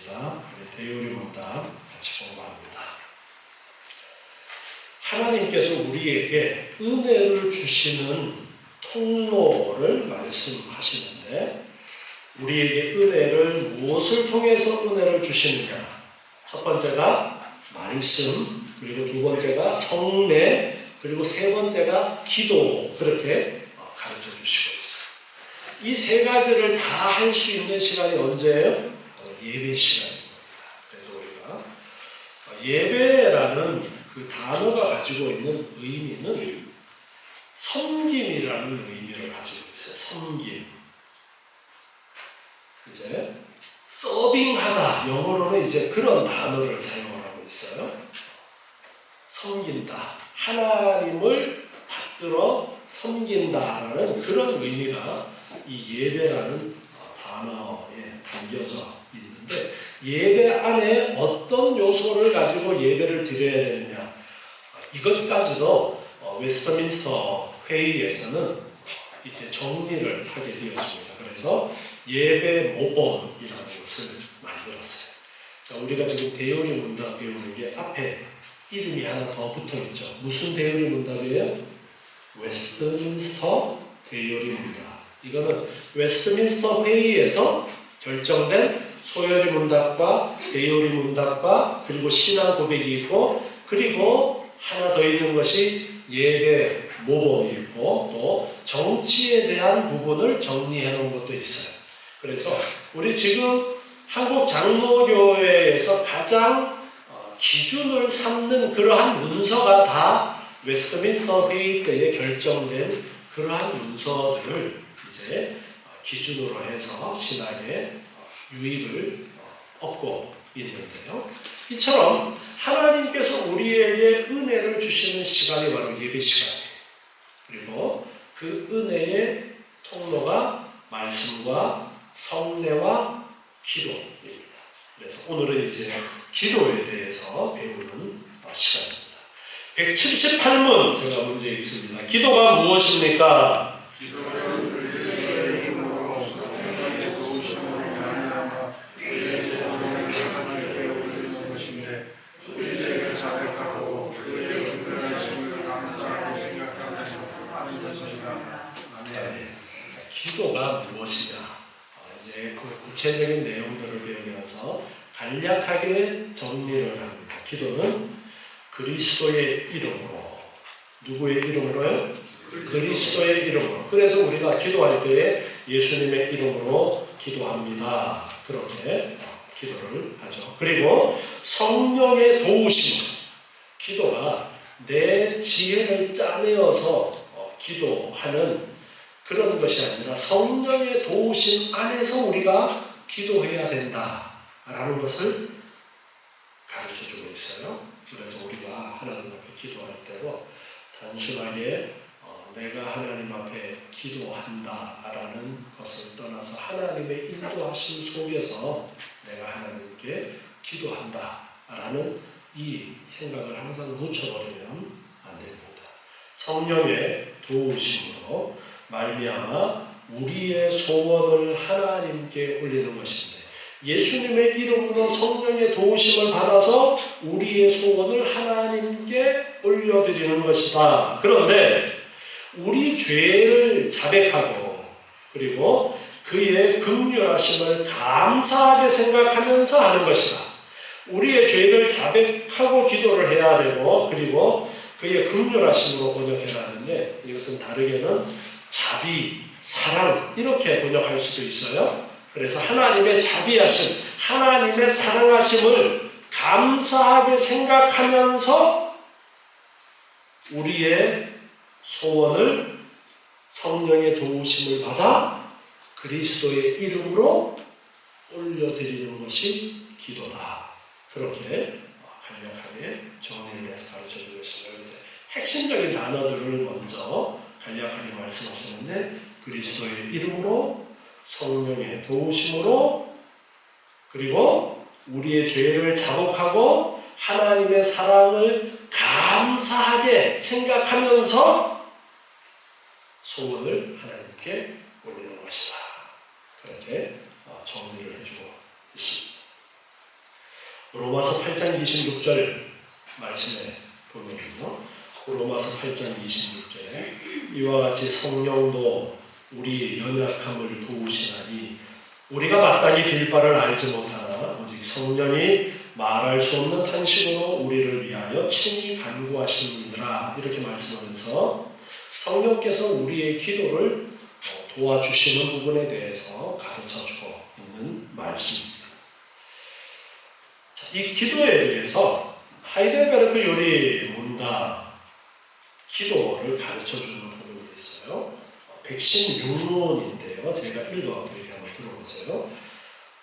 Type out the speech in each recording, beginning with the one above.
하겠습니다. 대요리 문답 같이 공부합니다. 하나님께서 우리에게 은혜를 주시는 통로를 말씀하시는데, 우리에게 은혜를 무엇을 통해서 은혜를 주시느냐? 첫 번째가 말씀, 그리고 두 번째가 성례, 그리고 세 번째가 기도, 그렇게 가르쳐 주시고 있어요. 이 세 가지를 다 할 수 있는 시간이 언제예요? 예배 시간입니다. 그래서 우리가 예배라는 그 단어가 가지고 있는 의미는 섬김이라는 의미를 가지고 있어요. 섬김. 이제 서빙하다, 영어로는 이제 그런 단어를 사용을 하고 있어요. 섬긴다, 하나님을 받들어 섬긴다라는 그런 의미가 이 예배라는 단어에 담겨져 있는데, 예배 안에 어떤 요소를 가지고 예배를 드려야 되느냐, 이것까지도 웨스트민스터 회의에서는 이제 정리를 하게 되었습니다. 그래서 예배 모범이라는 것을 만들었어요. 자, 우리가 지금 대요리 문답 배우는 게 앞에 이름이 하나 더 붙어 있죠. 무슨 대요리 문답이에요? 웨스트민스터 대요리 문답. 이거는 웨스트민스터 회의에서 결정된 소요리 문답과 대요리 문답과 그리고 신앙 고백이 있고, 그리고 하나 더 있는 것이 예배 모범이 있고, 또 정치에 대한 부분을 정리해 놓은 것도 있어요. 그래서 우리 지금 한국 장로교회에서 가장 기준을 삼는 그러한 문서가 다 웨스트민스터 회의 때에 결정된 그러한 문서들을 이제 기준으로 해서 신앙의 유익을 얻고 있는데요. 이처럼 하나님께서 우리에게 은혜를 주시는 시간이 바로 예배 시간이에요. 그리고 그 은혜의 통로가 말씀과 성례와 기도입니다. 그래서 오늘은 이제 기도에 대해서 배우는 시간입니다. 178문 제가 문제 있습니다. 기도가 무엇입니까? 기도는 그리스도의 힘으로 성령의 도우심으로 말미암아 우리의 소원을 하나님께 올리는 것인데, 우리에게 자백하고 그의 은혜심을 감사하고 생각하면서 하는 것입니다. 아멘. 기도가 무엇이냐? 이제 그 구체적인 내용들을 배우면서 간략하게 정리를 합니다. 기도는 그리스도의 이름으로, 누구의 이름으로요? 그리스도의 이름으로. 그래서 우리가 기도할 때에 예수님의 이름으로 기도합니다. 그렇게 기도를 하죠. 그리고 성령의 도우심. 기도가 내 지혜를 짜내어서 기도하는 그런 것이 아니라 성령의 도우심 안에서 우리가 기도해야 된다라는 것을 가르쳐주고 있어요. 그래서 우리가 하나님 앞에 기도할 때도 단순하게 내가 하나님 앞에 기도한다라는 것을 떠나서 하나님의 인도하심 속에서 내가 하나님께 기도한다라는 이 생각을 항상 놓쳐버리면 안 됩니다. 성령의 도우심으로 말미암아 우리의 소원을 하나님께 올리는 것인데, 예수님의 이름으로 성령의 도우심을 받아서 우리의 소원을 하나님께 올려드리는 것이다. 그런데 우리 죄를 자백하고 그리고 그의 긍휼하심을 감사하게 생각하면서 하는 것이다. 우리의 죄를 자백하고 기도를 해야 되고, 그리고 그의 긍휼하심으로 번역해야 하는데, 이것은 다르게는 자비, 사랑, 이렇게 번역할 수도 있어요. 그래서 하나님의 자비하심, 하나님의 사랑하심을 감사하게 생각하면서 우리의 소원을 성령의 도우심을 받아 그리스도의 이름으로 올려드리는 것이 기도다. 그렇게 간략하게 정리를 해서 가르쳐주고 있습니다. 그래서 핵심적인 단어들을 먼저 간략하게 말씀하시는데, 그리스도의 이름으로, 성령의 도우심으로, 그리고 우리의 죄를 자복하고 하나님의 사랑을 감사하게 생각하면서 소원을 하나님께 올리는 것이다. 그렇게 정리를 해주고 있습니다. 로마서 8장 26절 말씀에 보면요. 로마서 8장 26절에 이와 같이 성령도 우리 연약함을 도우시나니 우리가 마땅히 빌 바를 알지 못하나 오직 성령이 말할 수 없는 탄식으로 우리를 위하여 친히 간구하시느니라. 이렇게 말씀하면서 성령께서 우리의 기도를 도와주시는 부분에 대해서 가르쳐주고 있는 말씀입니다. 자, 이 기도에 대해서 하이델베르크 요리 문답 기도를 가르쳐주는 부분이 있어요. 116문인데요. 제가 읽어드리게 한번 들어보세요.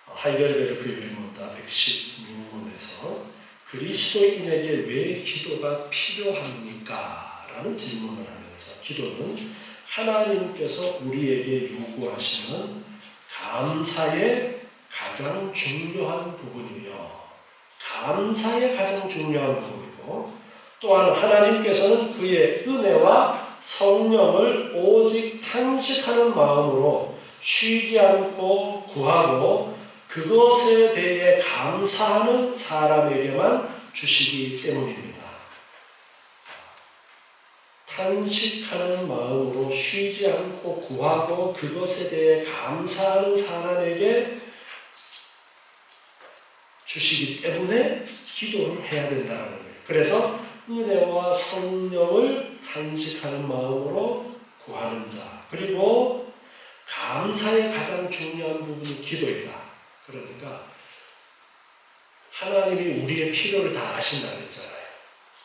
하이델베르크 요리 문답 116문에서 그리스도인에게 왜 기도가 필요합니까? 라는 질문을 하면서 기도는 하나님께서 우리에게 요구하시는 감사의 가장 중요한 부분이며 감사의 가장 중요한 부분이고 또한 하나님께서는 그의 은혜와 성령을 오직 탄식하는 마음으로 쉬지 않고 구하고 그것에 대해 감사하는 사람에게만 주시기 때문입니다. 탄식하는 마음으로 쉬지 않고 구하고 그것에 대해 감사하는 사람에게 주시기 때문에 기도를 해야 된다는 거예요. 그래서 은혜와 성령을 탄식하는 마음으로 구하는 자, 그리고 감사의 가장 중요한 부분이 기도이다. 그러니까 하나님이 우리의 필요를 다 아신다고 했잖아요.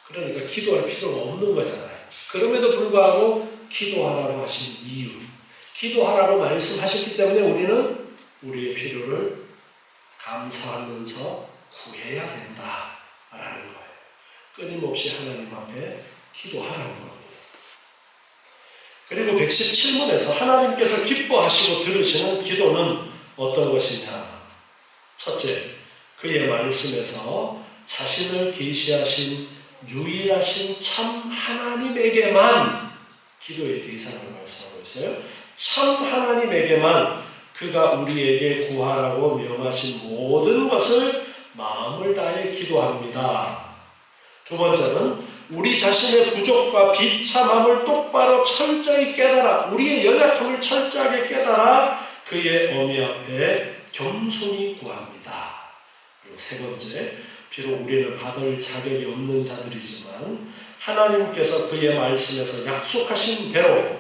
그러니까 기도할 필요가 없는 거잖아요. 그럼에도 불구하고 기도하라고 하신 이유, 기도하라고 말씀하셨기 때문에 우리는 우리의 필요를 감사하면서 구해야 된다라는 거예요. 끊임없이 하나님 앞에 기도하라는 겁니다. 그리고 117문에서 하나님께서 기뻐하시고 들으시는 기도는 어떤 것이냐? 첫째, 그의 말씀에서 자신을 계시하신 유일하신 참 하나님에게만 기도의 대상을 말씀하고 있어요. 참 하나님에게만 그가 우리에게 구하라고 명하신 모든 것을 마음을 다해 기도합니다. 두 번째는 우리 자신의 부족과 비참함을 똑바로 철저히 깨달아 우리의 연약함을 철저하게 깨달아 그의 어미 앞에 겸손히 구합니다. 그리고 세 번째, 비록 우리는 받을 자격이 없는 자들이지만 하나님께서 그의 말씀에서 약속하신 대로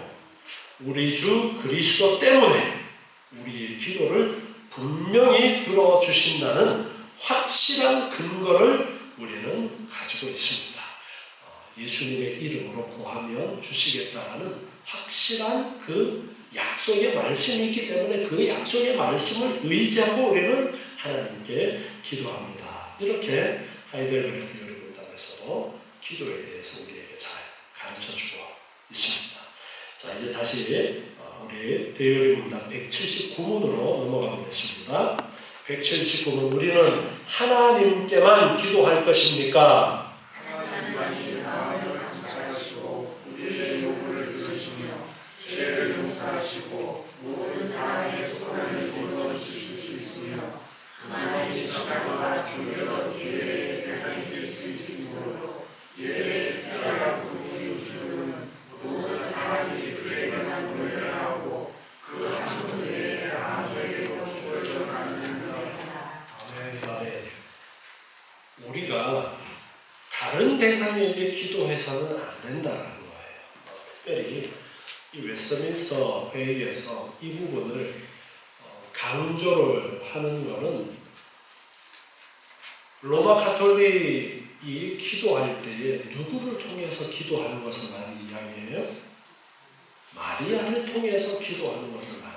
우리 주 그리스도 때문에 우리의 기도를 분명히 들어주신다는 확실한 근거를 우리는 가지고 있습니다. 예수님의 이름으로 구하면 주시겠다는 확실한 그 약속의 말씀이 있기 때문에 그 약속의 말씀을 의지하고 우리는 하나님께 기도합니다. 이렇게 하이델베르크 요리문답에서도 기도에 대해서 우리에게 잘 가르쳐주고 있습니다. 자, 이제 다시 우리 대요리문답 179문으로 넘어가 보겠습니다. 179문, 우리는 하나님께만 기도할 것입니까? 하나님이 마음을 감사하시고 우리의 요구를 들으시며 죄를 용서하시고 모든 사람의 소원을 이루어 주실 수 있으며 하나님의 시간과 종교적 예배의 대상이 될 수 있으므로 예배의 특별한 부분의 기도는 모든 사람이 그에게만 올려하고 그 한 분 외에 아무에게도 기도를 않는다. 아멘. 우리가 다른 대상에게 기도해서는 안 된다는 거예요. 특별히 이 웨스트민스터 회의에서 이 부분을 강조를 하는 것은 로마 가톨릭이 기도할 때에 누구를 통해서 기도하는 것을 많이 이야기해요? 마리아를 통해서 기도하는 것을 많이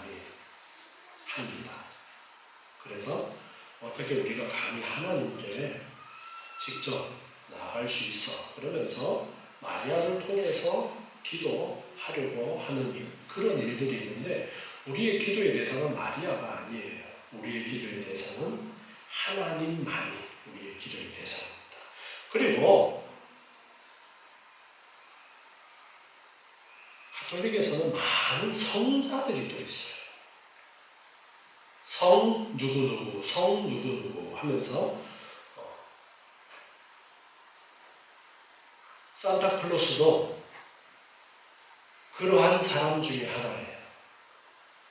합니다. 그래서 어떻게 우리가 감히 하나님께 직접 나아갈 수 있어? 그러면서 마리아를 통해서 기도하려고 하는 그런 일들이 있는데 우리의 기도의 대상은 마리아가 아니에요. 우리의 기도의 대상은 하나님만이 우리의 기도의 대상입니다. 그리고 가톨릭에서는 많은 성자들이 또 있어요. 성 누구누구, 성 누구누구 하면서 산타클로스도 그러한 사람 중에 하나예요.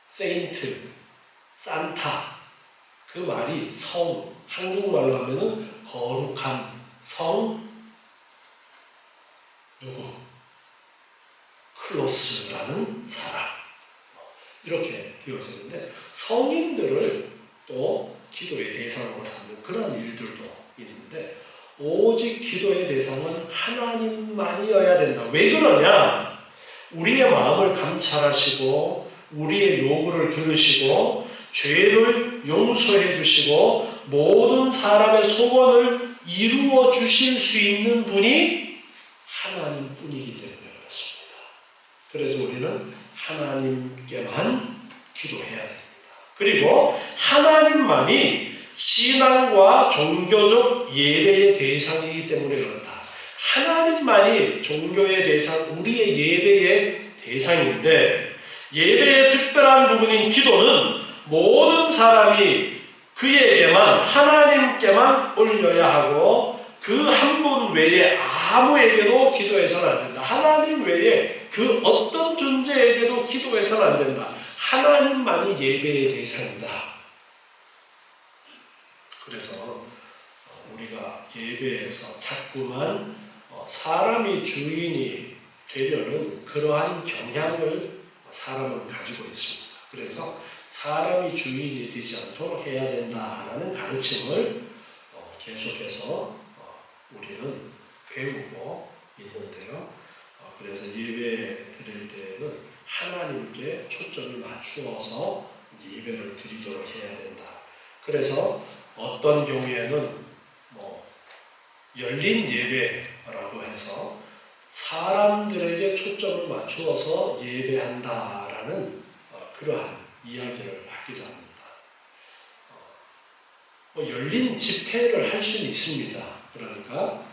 세인트, 산타, 그 말이 성, 한국말로 하면은 거룩한 성 누구? 클로스라는 사람. 이렇게 되어지는데 성인들을 또 기도의 대상으로 삼는 그런 일들도 있는데 오직 기도의 대상은 하나님만이어야 된다. 왜 그러냐? 우리의 마음을 감찰하시고 우리의 요구를 들으시고 죄를 용서해 주시고 모든 사람의 소원을 이루어 주실 수 있는 분이 하나님뿐이기 때문에 그렇습니다. 그래서 우리는 하나님께만 기도해야 됩니다. 그리고 하나님만이 신앙과 종교적 예배의 대상이기 때문에 그렇다. 하나님만이 종교의 대상, 우리의 예배의 대상인데 예배의 특별한 부분인 기도는 모든 사람이 그에게만 하나님께만 올려야 하고 그 한 분 외에 아무에게도 기도해서는 안 된다. 하나님 외에 그 어떤 존재에게도 기도해서는 안 된다. 하나님만이 예배의 대상이다. 그래서 우리가 예배에서 자꾸만 사람이 주인이 되려는 그러한 경향을 사람은 가지고 있습니다. 그래서 사람이 주인이 되지 않도록 해야 된다라는 가르침을 계속해서 우리는 배우고 있는데요. 그래서 예배 드릴 때는 하나님께 초점을 맞추어서 예배를 드리도록 해야 된다. 그래서 어떤 경우에는 열린 예배라고 해서 사람들에게 초점을 맞추어서 예배한다라는 그러한 이야기를 하기도 합니다. 열린 집회를 할 수는 있습니다. 그러니까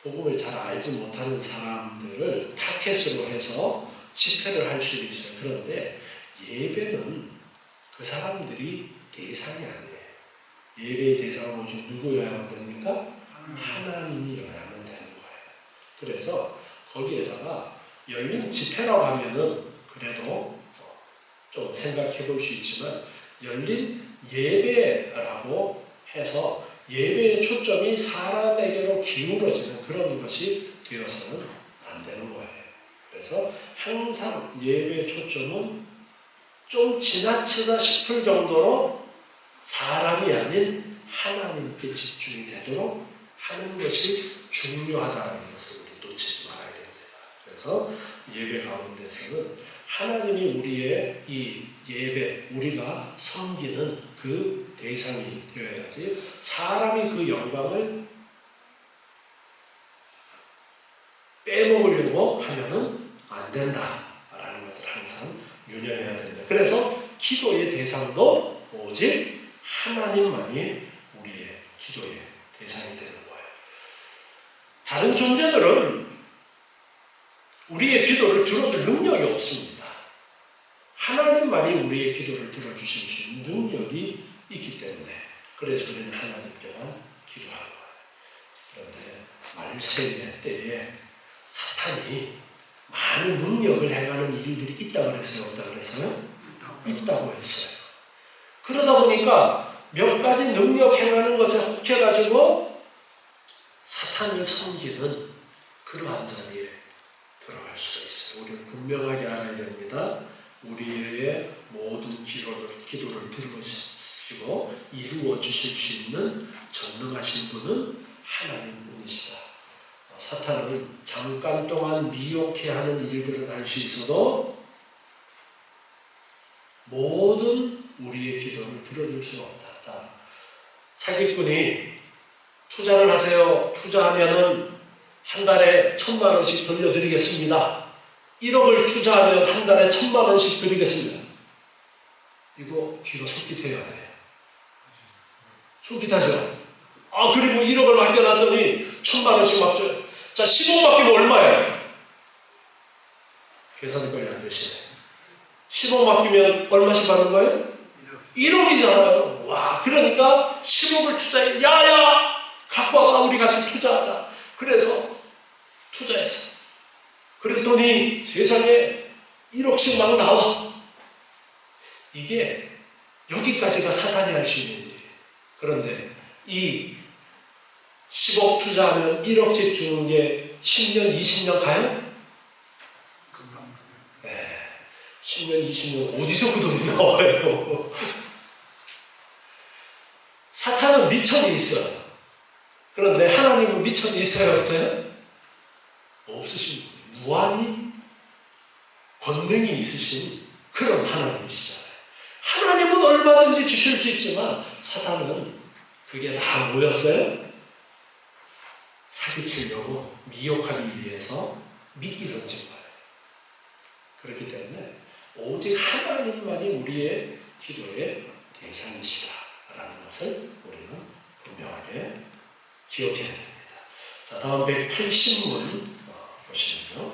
복음을 잘 알지 못하는 사람들을 타켓으로 해서 집회를 할 수는 있어요. 그런데 예배는 그 사람들이 대상이 아니에요. 예배의 대상은 오직 누구여야만 됩니까? 하나님이어야만 되는 거예요. 그래서 거기에다가 열린 집회라고 하면은 그래도 좀 생각해 볼 수 있지만 열린 예배라고 해서 예배의 초점이 사람에게로 기울어지는 그런 것이 되어서는 안 되는 거예요. 그래서 항상 예배의 초점은 좀 지나치다 싶을 정도로 사람이 아닌 하나님께 집중이 되도록 하는 것이 중요하다는 것을 우리 놓치지 말아야 됩니다. 그래서 예배 가운데서는 하나님이 우리의 이 예배, 우리가 섬기는 그 대상이 되어야지 사람이 그 영광을 빼먹으려고 하면은 안 된다라는 것을 항상 유념해야 됩니다. 그래서 기도의 대상도 오직 하나님만이 우리의 기도의 대상이 되는 거예요. 다른 존재들은 우리의 기도를 들어줄 능력이 없습니다. 하나님만이 우리의 기도를 들어주실 수 있는 능력이 있기 때문에 그래서 우리는 하나님께만 기도하는 거예요. 그런데 말세의 때에 사탄이 많은 능력을 행하는 일들이 있다고 그랬어요? 없다고 그랬어요? 있다고 했어요. 그러다 보니까 몇 가지 능력 행하는 것에 혹해가지고 사탄을 섬기는 그러한 자리에 들어갈 수가 있어요. 우리는 분명하게 알아야 됩니다. 우리의 모든 기도를 들어주시고 이루어 주실 수 있는 전능하신 분은 하나님뿐이시다. 사탄은 잠깐 동안 미혹해 하는 일들은 할 수 있어도 모든 우리의 기도를 들어줄 수가 없다. 자, 사기꾼이 투자를 하세요. 투자하면은 한 달에 1,000만 원씩 돌려드리겠습니다. 1억을 투자하면 한 달에 1,000만 원씩 드리겠습니다. 이거 귀가 솔깃해야 해. 솔깃하죠? 그리고 1억을 맡겨놨더니 1,000만 원씩 맡겨요. 자, 10억 맡기면 얼마예요? 계산이 빨리 안 되시네. 10억 맡기면 얼마씩 받는 거예요? 1억이잖아요. 와, 그러니까 10억을 투자해. 야야! 갖고 와가 우리 같이 투자하자. 그래서 그랬더니 세상에 1억씩 막 나와. 이게 여기까지가 사탄이 할 수 있는 일이에요. 그런데 이 10억 투자하면 1억씩 주는 게 10년, 20년 가요? 금방. 네. 10년, 20년 어디서 그 돈이 나와요? 사탄은 미천이 있어요. 그런데 하나님은 미천이 있어요, 없어요? 없으신 분이에요. 무한히 권능이 있으신 그런 하나님이시잖아요. 하나님은 얼마든지 주실 수 있지만 사탄은 그게 다 뭐였어요? 사기치려고 미혹하기 위해서 미끼 던진 거예요. 그렇기 때문에 오직 하나님만이 우리의 기도의 대상이시다라는 것을 우리는 분명하게 기억해야 됩니다. 자, 다음 180문 보시면요.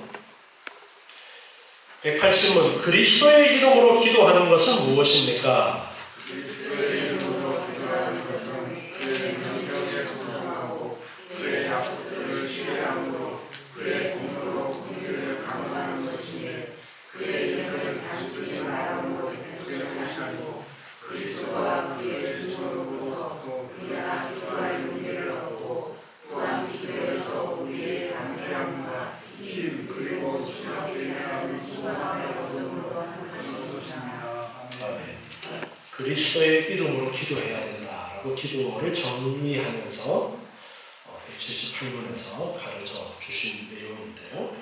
180문 그리스도의 이름으로 기도하는 것은 무엇입니까? 그리스도의 이름으로 기도하는 것은 그의 명령에 순종하고 그의 약속들을 신뢰함으로 그의 공로로 긍휼을 강구하는 것이니 그의 이름을 단순히 말함으로 되는 것이 아니고 그리스도와 그의 순종으로부터 우리가 기도할 용기를 얻고 또한 기도에서 우리의 담대함과 힘 그리고 수납되는 소망을 얻음으로 하는 것입니다. 아멘. 그리스도의 이름으로 기도해야 된다라고 기도를 정리하면서 178문에서 가르쳐 주신 내용인데요.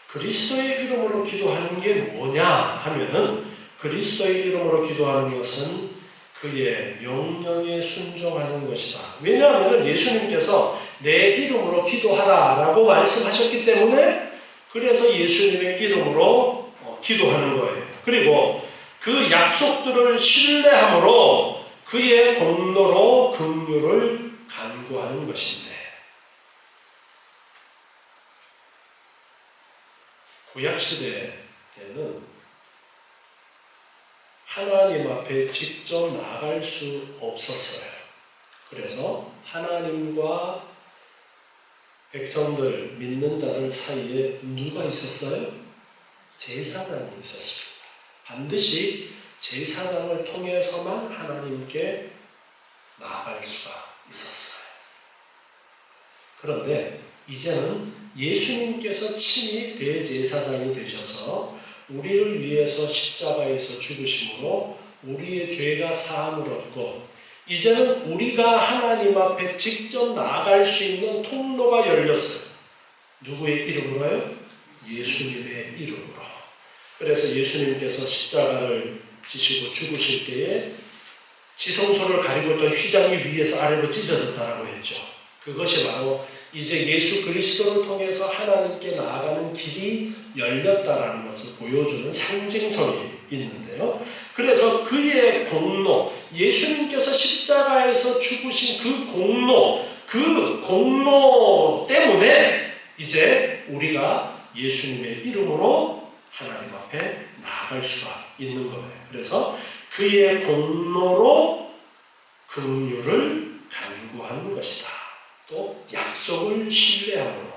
그리스도의 이름으로 기도하는 게 뭐냐 하면은 그리스도의 이름으로 기도하는 것은 그의 명령에 순종하는 것이다. 왜냐하면 예수님께서 내 이름으로 기도하라라고 말씀하셨기 때문에 그래서 예수님의 이름으로 기도하는 거예요. 그리고 그 약속들을 신뢰함으로 그의 공로로 긍휼을 간구하는 것인데 구약시대 때는 하나님 앞에 직접 나갈 수 없었어요. 그래서 하나님과 백성들, 믿는 자들 사이에 누가 있었어요? 제사장이 있었습니다. 반드시 제사장을 통해서만 하나님께 나아갈 수가 있었어요. 그런데 이제는 예수님께서 친히 대제사장이 되셔서 우리를 위해서 십자가에서 죽으심으로 우리의 죄가 사함을 얻고 이제는 우리가 하나님 앞에 직접 나아갈 수 있는 통로가 열렸어요. 누구의 이름으로요? 예수님의 이름으로. 그래서 예수님께서 십자가를 지시고 죽으실 때에 지성소를 가리고 있던 휘장이 위에서 아래로 찢어졌다라고 했죠. 그것이 바로 이제 예수 그리스도를 통해서 하나님께 나아가는 길이 열렸다라는 것을 보여주는 상징성이 있는데요. 그래서 그의 공로, 예수님께서 십자가에서 죽으신 그 공로 때문에 이제 우리가 예수님의 이름으로 하나님 앞에 나아갈 수가 있는 거예요. 그래서 그의 공로로 긍휼을 간구하는 것이다. 또 약속을 신뢰함으로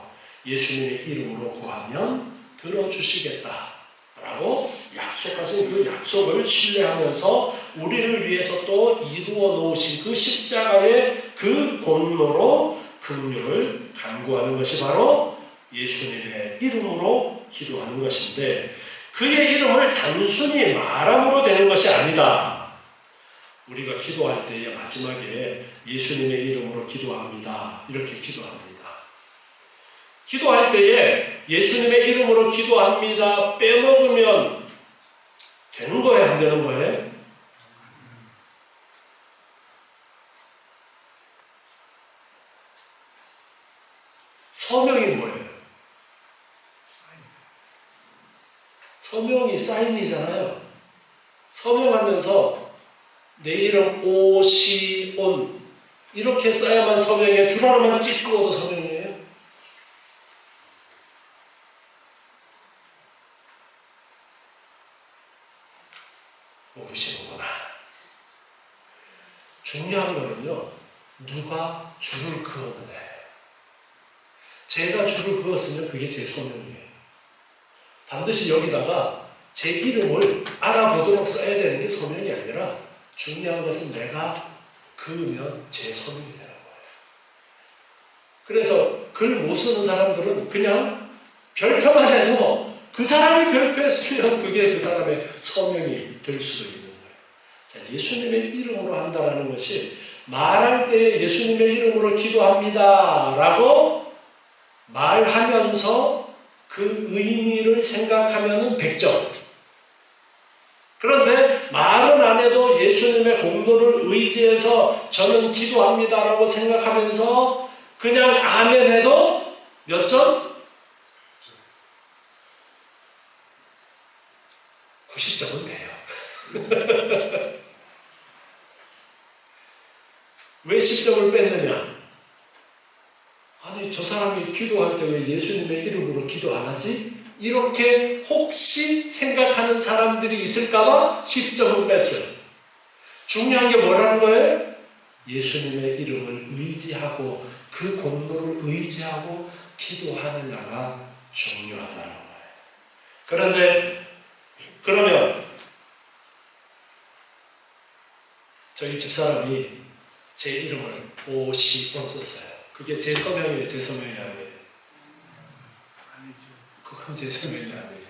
예수님의 이름으로 구하면 들어주시겠다라고 약속하신 그 약속을 신뢰하면서 우리를 위해서 또 이루어 놓으신 그 십자가의 그 공로로 긍휼을 간구하는 것이 바로 예수님의 이름으로 기도하는 것인데 그의 이름을 단순히 말함으로 되는 것이 아니다. 우리가 기도할 때에 마지막에 예수님의 이름으로 기도합니다. 이렇게 기도합니다. 기도할 때에 예수님의 이름으로 기도합니다. 빼먹으면 되는 거예요? 안 되는 거예요? 서명이 뭐예요? 서명이 사인이잖아요. 서명하면서 내 이름 오시온 이렇게 써야만 서명해. 줄 하나만 찍고도 서명이에요. 모르시는구나. 중요한 거는요. 누가 줄을 그었느냐. 제가 줄을 그었으면 그게 제 서명이에요. 반드시 여기다가 제 이름을 알아보도록 써야 되는 게 서명이 아니라 중요한 것은 내가 그으면 제 서명이 되는 거예요. 그래서 글 못 쓰는 사람들은 그냥 별표만 해도 그 사람이 별표에 쓰면 그게 그 사람의 서명이 될 수도 있는 거예요. 자, 예수님의 이름으로 한다는 것이 말할 때 예수님의 이름으로 기도합니다 라고 말하면서 그 의미를 생각하면 100점. 그런데 말은 안 해도 예수님의 공로를 의지해서 저는 기도합니다 라고 생각하면서 그냥 아멘 해도 몇 점? 90점은 돼요. 왜 10점을 뺐느냐? 아니 저 사람이 기도할 때 왜 예수님의 이름으로 기도 안 하지? 이렇게 혹시 생각하는 사람들이 있을까봐 10점을 뺐어요. 중요한 게 뭐라는 거예요? 예수님의 이름을 의지하고 그 공로를 의지하고 기도하느냐가 중요하다는 거예요. 그런데 그러면 저희 집사람이 제 이름을 50번 썼어요. 그게 제 서명이에요? 제 서명이 아니에요? 그건 제 서명이 아니에요.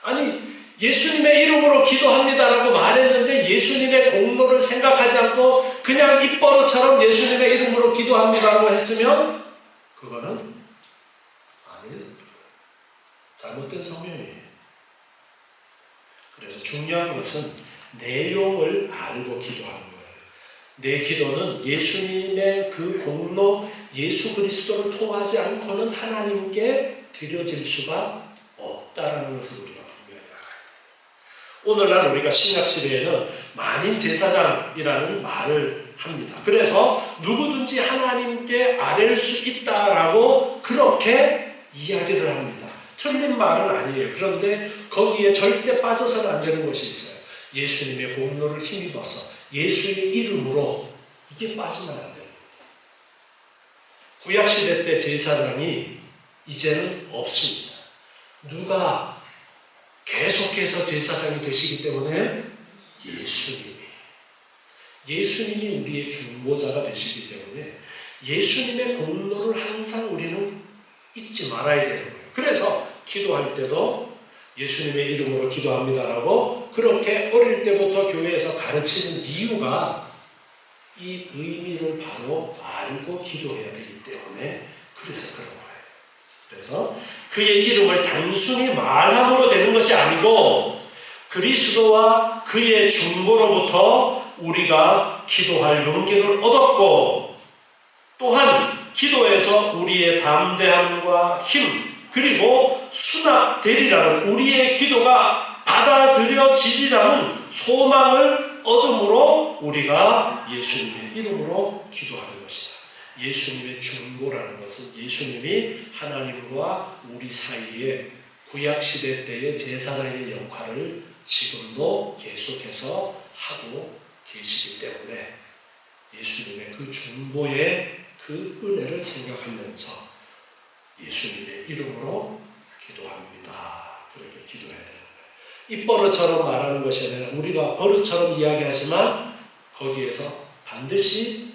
아니 예수님의 이름으로 기도합니다라고 말했는데 예수님의 공로를 생각하지 않고 그냥 입버릇처럼 예수님의 이름으로 기도합니다라고 했으면 그거는 아니에요. 잘못된 서명이에요. 그래서 중요한 것은 내용을 알고 기도하는 거예요. 내 기도는 예수님의 그 공로 예수 그리스도를 통하지 않고는 하나님께 드려질 수가 없다라는 것을 우리가 분명히 알아야 돼요. 오늘날 우리가 신약 시대에는 만인 제사장이라는 말을 합니다. 그래서 누구든지 하나님께 아뢰일 수 있다라고 그렇게 이야기를 합니다. 틀린 말은 아니에요. 그런데 거기에 절대 빠져서는 안 되는 것이 있어요. 예수님의 공로를 힘입어서 예수의 이름으로 이게 빠지면 안 됩니다. 구약시대 때 제사장이 이제는 없습니다. 누가 계속해서 제사장이 되시기 때문에 예수님이 우리의 중보자가 되시기 때문에 예수님의 공로를 항상 우리는 잊지 말아야 되는 거예요. 그래서 기도할 때도 예수님의 이름으로 기도합니다라고 그렇게 어릴 때부터 교회에서 가르치는 이유가 이 의미를 바로 알고 기도해야 되기 때문에 그래서 그런 거예요. 그래서 그의 이름을 단순히 말함으로 되는 것이 아니고 그리스도와 그의 중보로부터 우리가 기도할 용기를 얻었고 또한 기도에서 우리의 담대함과 힘 그리고 수납되리라는 우리의 기도가 받아들여지리라는 소망을 얻음으로 우리가 예수님의 이름으로 기도하는 것이다. 예수님의 중보라는 것은 예수님이 하나님과 우리 사이에 구약시대 때의 제사장의 역할을 지금도 계속해서 하고 계시기 때문에 예수님의 그 중보의 그 은혜를 생각하면서 예수님의 이름으로 기도합니다. 그렇게 기도해야 되는 거예요. 입버릇처럼 말하는 것이 아니라 우리가 버릇처럼 이야기하지만 거기에서 반드시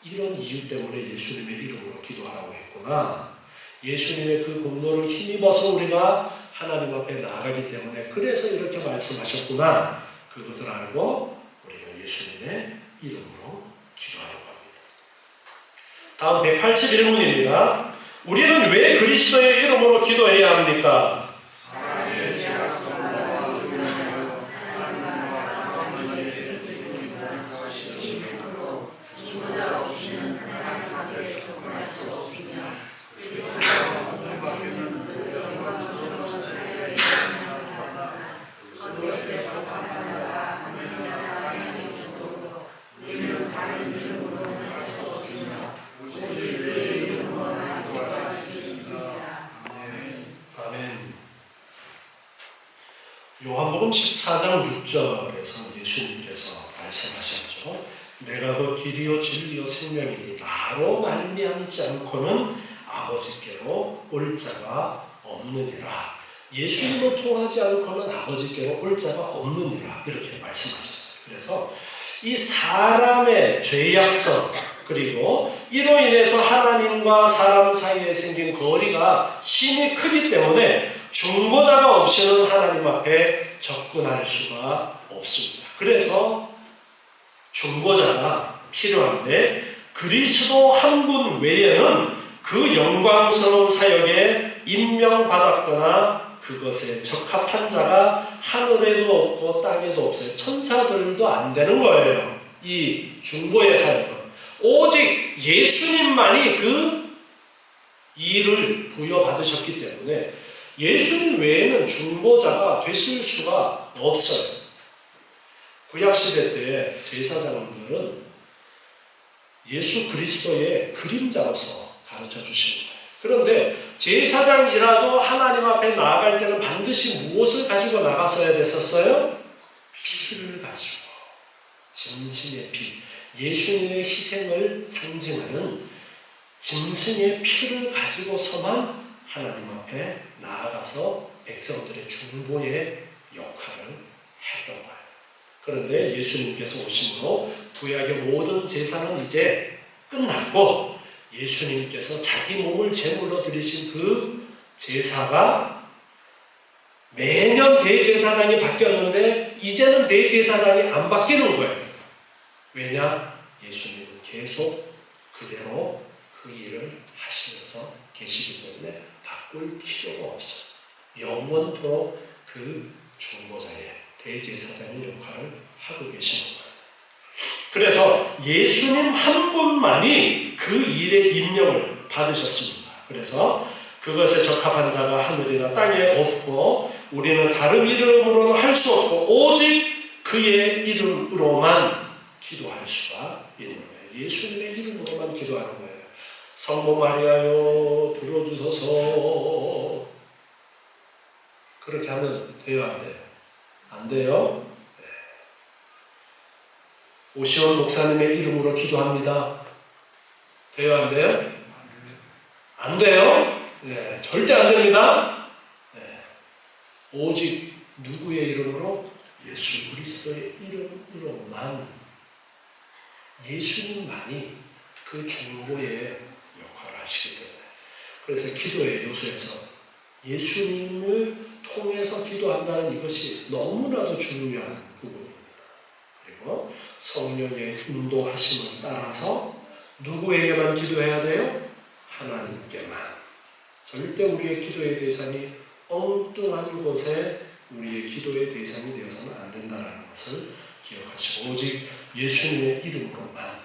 이런 이유 때문에 예수님의 이름으로 기도하라고 했구나. 예수님의 그 공로를 힘입어서 우리가 하나님 앞에 나아가기 때문에 그래서 이렇게 말씀하셨구나. 그것을 알고 우리가 예수님의 이름으로 기도하려고 합니다. 다음 181문입니다. 우리는 왜 그리스도의 이름으로 기도해야 합니까? 요한복음 14장 6절에서 예수님께서 말씀하셨죠. 내가 그 길이요 진리요 생명이니 나로 말미암지 않고는 아버지께로 올 자가 없느니라. 예수님을 통하지 않고는 아버지께로 올 자가 없느니라 이렇게 말씀하셨어요. 그래서 이 사람의 죄악성 그리고 이로 인해서 하나님과 사람 사이에 생긴 거리가 심히 크기 때문에 중보자가 없이는 하나님 앞에 접근할 수가 없습니다. 그래서 중보자가 필요한데 그리스도 한 분 외에는 그 영광스러운 사역에 임명받았거나 그것에 적합한 자가 하늘에도 없고 땅에도 없어요. 천사들도 안 되는 거예요. 이 중보의 사역은 오직 예수님만이 그 일을 부여받으셨기 때문에 예수님 외에는 중보자가 되실 수가 없어요. 구약시대 때 제사장들은 예수 그리스도의 그림자로서 가르쳐 주시는 거예요. 그런데 제사장이라도 하나님 앞에 나아갈 때는 반드시 무엇을 가지고 나갔어야 됐었어요? 피를 가지고. 짐승의 피. 예수님의 희생을 상징하는 짐승의 피를 가지고서만 하나님 앞에 나아가서 백성들의 중보의 역할을 했던 거예요. 그런데 예수님께서 오심으로 구약의 모든 제사는 이제 끝났고 예수님께서 자기 몸을 제물로 드리신 그 제사가 매년 대제사장이 바뀌었는데 이제는 대제사장이 안 바뀌는 거예요. 왜냐? 예수님은 계속 그대로 그 일을 하시면서 계시기 때문에 바꿀 필요가 없어요. 영원토록 그 중보자의 대제사장의 역할을 하고 계시는 거예요. 그래서 예수님 한 분만이 그 일의 임명을 받으셨습니다. 그래서 그것에 적합한 자가 하늘이나 땅에 없고 우리는 다른 이름으로는 할 수 없고 오직 그의 이름으로만 기도할 수가 있는 거예요. 예수님의 이름으로만 기도하는 거예요. 성모 마리아여 들어주소서. 그렇게 하면 돼요, 안 돼요? 안 돼요? 네. 오시원 목사님의 이름으로 기도합니다. 돼요, 안 돼요? 안 돼요? 네, 절대 안 됩니다. 네. 오직 누구의 이름으로? 예수 그리스도의 이름으로만 예수님만이 그 중보의 역할을 하시기 때문에 그래서 기도의 요소에서 예수님을 통해서 기도한다는 이것이 너무나도 중요한 부분입니다. 그리고 성령의 인도하심을 따라서 누구에게만 기도해야 돼요? 하나님께만. 절대 우리의 기도의 대상이 엉뚱한 곳에 우리의 기도의 대상이 되어서는 안 된다는 것을 기억하시고 오직 예수님의 이름으로만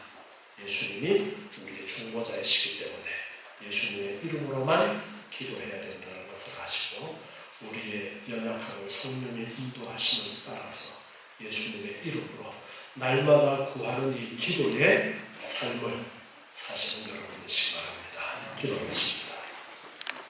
예수님이 우리의 중보자이시기 때문에 예수님의 이름으로만 기도해야 된다는 것을 아시고 우리의 연약함을 성령의 인도하심을 따라서 예수님의 이름으로 날마다 구하는 이 기도의 삶을 사시는 여러분 되시기 바랍니다. 기도하겠습니다.